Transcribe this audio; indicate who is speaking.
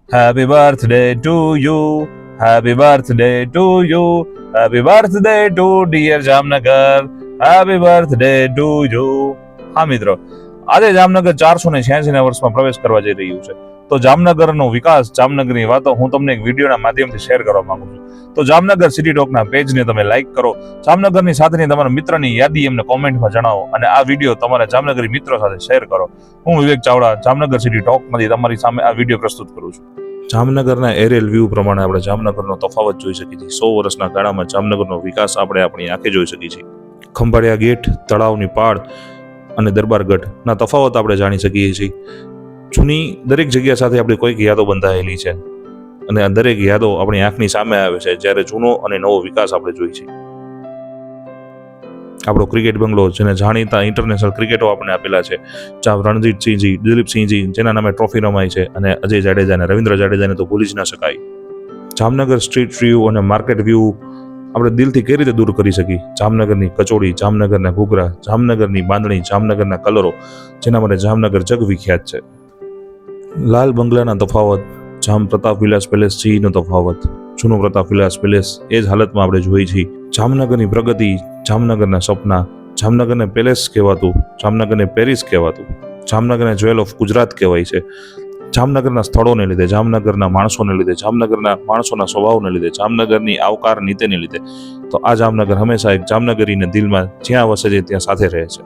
Speaker 1: Happy birthday to you. Happy birthday to you. Happy birthday to dear Jamnagar. Happy birthday to you. હા મિત્રો, આજે જામનગર 486ના વર્ષમાં પ્રવેશ કરવા જઈ રહ્યું છે. તો જામનગરનો વિકાસ, જામનગરની વાતો હું તમને એક વિડીયોના માધ્યમથી શેર કરવા માંગુ છું. તો જામનગર સિટી ટોકના પેજને તમે લાઈક કરો, જામનગરની સાથેની તમારા મિત્રની યાદી એમને કોમેન્ટમાં જણાવો અને આ વિડીયો તમારા જામનગરી મિત્રો સાથે શેર કરો. હું વિવેક ચાવડા જામનગર સિટી ટોકમાંથી તમારી સામે આ વિડીયો પ્રસ્તુત કરું છું. જામનગરના એરિયલ વ્યૂ પ્રમાણે આપણે જામનગરનો તફાવત જોઈ શકીએ છીએ. 100 વર્ષના ગાળામાં જામનગરનો વિકાસ આપણે આપણી આંખે જોઈ શકીએ છીએ. ખંભાળિયા ગેટ, તળાવની પાળ અને દરબારગઢના તફાવત આપણે જાણી શકીએ છીએ. જૂની દરેક જગ્યા સાથે આપણી કોઈક યાદો બંધાયેલી છે અને આ દરેક યાદો આપણી આંખની સામે આવે છે જ્યારે જૂનો અને નવો વિકાસ આપણે જોઈએ છીએ. આપણો ક્રિકેટ બંગલો, જેને જાણીતા ઇન્ટરનેશનલ ક્રિકેટો આપણે આપેલા છે, રણજીતસિંહજી, દિલીપસિંહજી, જેના નામે ટ્રોફી રમાય છે, અને અજય જાડેજા અને રવિન્દ્ર જાડેજાને તો ભૂલી જ ના શકાય. જામનગર સ્ટ્રીટ વ્યૂ અને માર્કેટ વ્યૂ આપણે દિલથી કઈ રીતે દૂર કરી શકીએ? જામનગરની કચોડી, જામનગરના ઘૂઘરા, જામનગરની બાંધણી, જામનગરના કલરો, જેના માટે જામનગર જગ વિખ્યાત છે. લાલ બંગલાના તફાવત, જામ પ્રતાપ વિલાસ પેલેસ નો તફાવત. જૂનો પ્રતાપ વિલાસ પેલેસ એ જ હાલતમાં આપણે જોઈ છીએ. જામનગરની પ્રગતિ, જામનગરના સપના, જામનગરને પેલેસ કહેવાતું, જામનગરને પેરિસ કહેવાતું, જામનગરને જ્વેલ ઓફ ગુજરાત કહેવાય છે. જામનગરના સ્થળોને લીધે, જામનગરના માણસોને લીધે, જામનગરના માણસોના સ્વભાવને લીધે, જામનગરની આવકાર નીતિને લીધે, તો આ જામનગર હંમેશા એક જામનગરીને દિલમાં જ્યાં વસે છે ત્યાં સાથે રહે છે.